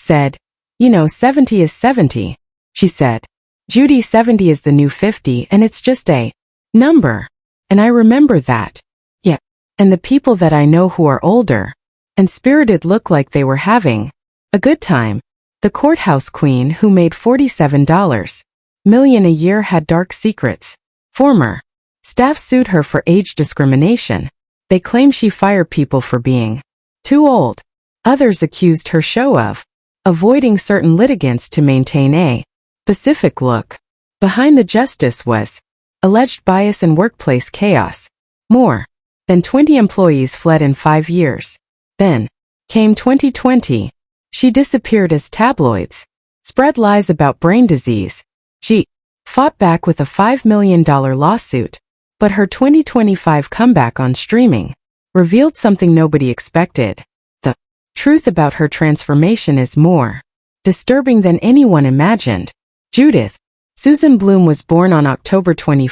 said, 70 is 70, she said. Judy, 70 is the new 50 and it's just a number. And I remember that. Yeah. And the people that I know who are older and spirited look like they were having a good time. The courthouse queen who made $47 million a year had dark secrets. Former staff sued her for age discrimination. They claim she fired people for being too old. Others accused her show of avoiding certain litigants to maintain a specific look. Behind the justice was alleged bias and workplace chaos. More than 20 employees fled in 5 years. Then came 2020. She disappeared as tabloids spread lies about brain disease. She fought back with a $5 million lawsuit, but her 2025 comeback on streaming revealed something nobody expected. The truth about her transformation is more disturbing than anyone imagined. Judith Susan Bloom was born on October 21,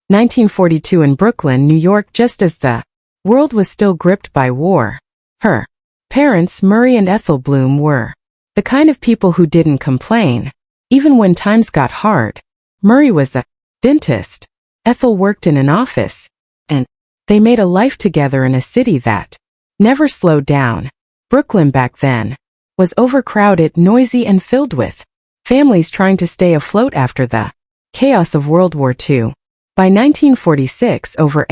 1942 in Brooklyn, New York, just as the world was still gripped by war. Her parents, Murray and Ethel Bloom, were the kind of people who didn't complain, even when times got hard. Murray was a dentist. Ethel worked in an office, and they made a life together in a city that never slowed down. Brooklyn back then was overcrowded, noisy, and filled with families trying to stay afloat after the chaos of World War II. By 1946, over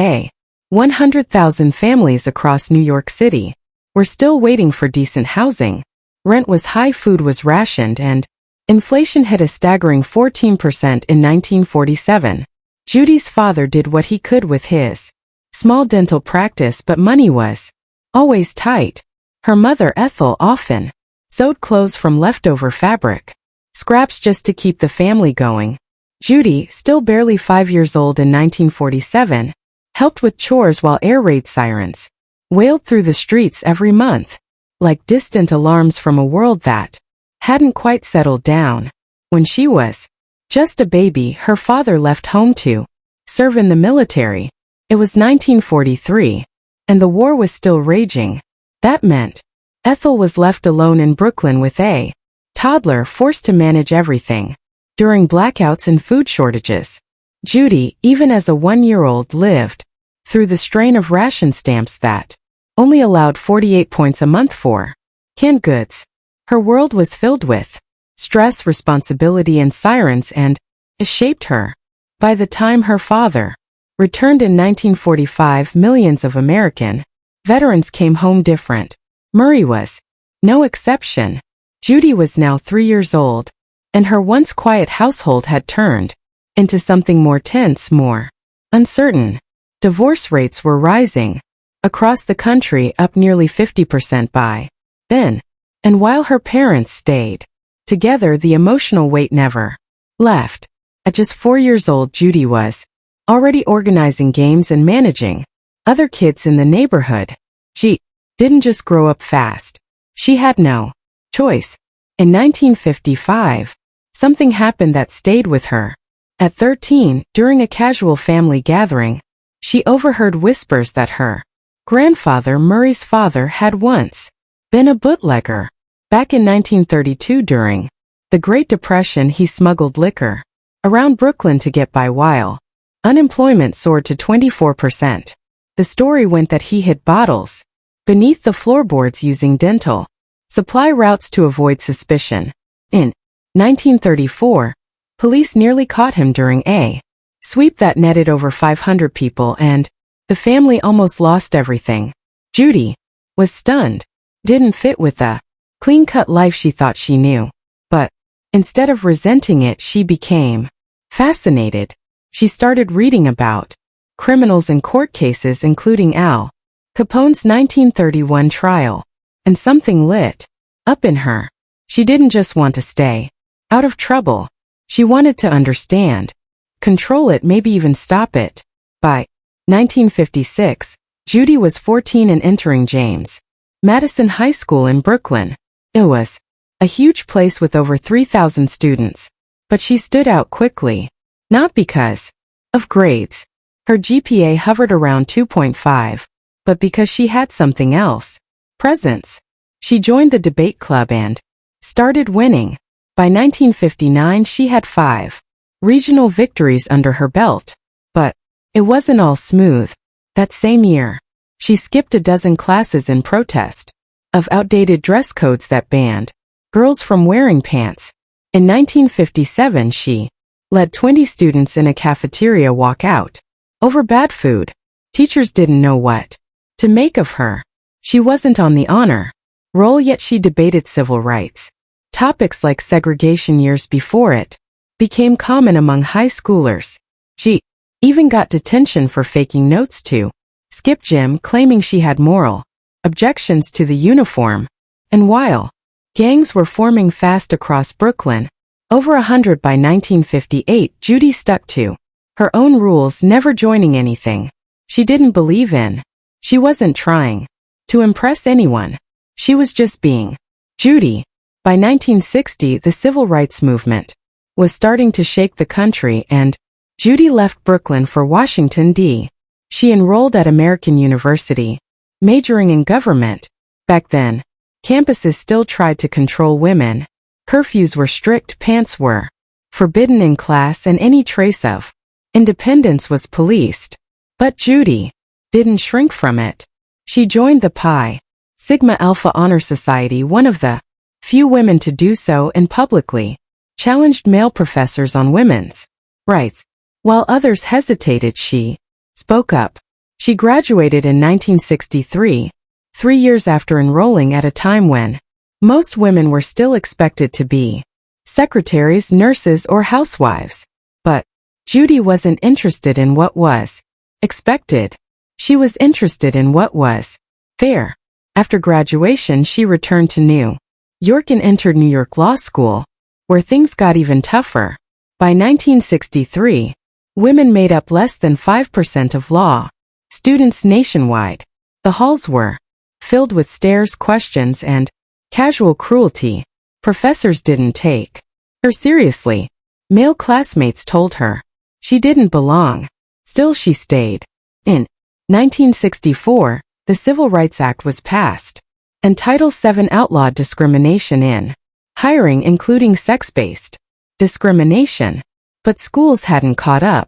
100,000 families across New York City were still waiting for decent housing. Rent was high, food was rationed, and inflation hit a staggering 14% in 1947. Judy's father did what he could with his small dental practice, but money was always tight. Her mother, Ethel, often sewed clothes from leftover fabric scraps just to keep the family going. Judy, still barely 5 years old in 1947, helped with chores while air raid sirens wailed through the streets every month, like distant alarms from a world that hadn't quite settled down. When she was just a baby, her father left home to serve in the military. It was 1943, and the war was still raging. That meant Ethel was left alone in Brooklyn with a toddler, forced to manage everything during blackouts and food shortages. Judy, even as a 1-year-old, lived through the strain of ration stamps that only allowed 48 points a month for canned goods. Her world was filled with stress, responsibility, and sirens, and it shaped her. By the time her father returned in 1945, millions of American veterans came home different. Murray was no exception. Judy was now 3 years old, and her once quiet household had turned into something more tense, more uncertain. Divorce rates were rising across the country, up nearly 50% by then. And while her parents stayed together, the emotional weight never left. At just 4 years old, Judy was already organizing games and managing other kids in the neighborhood. She didn't just grow up fast. She had no choice. In 1955, something happened that stayed with her. At 13, during a casual family gathering, she overheard whispers that her grandfather, Murray's father, had once been a bootlegger. Back in 1932, during the Great Depression, he smuggled liquor around Brooklyn to get by while unemployment soared to 24%. The story went that he hid bottles beneath the floorboards using dental supply routes to avoid suspicion. In 1934, police nearly caught him during a sweep that netted over 500 people, and the family almost lost everything. Judy was stunned. Didn't fit with the clean-cut life she thought she knew. But instead of resenting it, she became fascinated. She started reading about criminals and court cases, including Al Capone's 1931 trial. And something lit up in her. She didn't just want to stay out of trouble. She wanted to understand, control it, maybe even stop it. By 1956, Judy was 14 and entering James Madison High School in Brooklyn. It was a huge place with over 3,000 students, but she stood out quickly. Not because of grades. Her GPA hovered around 2.5, but because she had something else. Presence. She joined the debate club and started winning. By 1959 she had 5 regional victories under her belt. But it wasn't all smooth. That same year, she skipped a dozen classes in protest of outdated dress codes that banned girls from wearing pants. In 1957 she led 20 students in a cafeteria walk out over bad food. Teachers didn't know what to make of her. She wasn't on the honor roll, yet she debated civil rights. Topics like segregation years before it became common among high schoolers. She even got detention for faking notes to skip gym, claiming she had moral objections to the uniform. And while gangs were forming fast across Brooklyn, over 100 by 1958, Judy stuck to her own rules, never joining anything she didn't believe in. She wasn't trying to impress anyone. She was just being Judy. By 1960, the civil rights movement was starting to shake the country, and Judy left Brooklyn for Washington, D.C. She enrolled at American University, majoring in government. Back then, campuses still tried to control women. Curfews were strict, pants were forbidden in class, and any trace of independence was policed. But Judy didn't shrink from it. She joined the Pi Sigma Alpha Honor Society, one of the few women to do so, and publicly challenged male professors on women's rights. While others hesitated, she spoke up. She graduated in 1963, 3 years after enrolling, at a time when most women were still expected to be secretaries, nurses, or housewives. But Judy wasn't interested in what was expected. She was interested in what was fair. After graduation, she returned to New York and entered New York Law School, where things got even tougher. By 1963, women made up less than 5% of law students nationwide. The halls were filled with stares, questions, and casual cruelty. Professors didn't take her seriously. Male classmates told her she didn't belong. Still, she stayed. In 1964, the Civil Rights Act was passed, and Title VII outlawed discrimination in hiring, including sex-based discrimination. But schools hadn't caught up.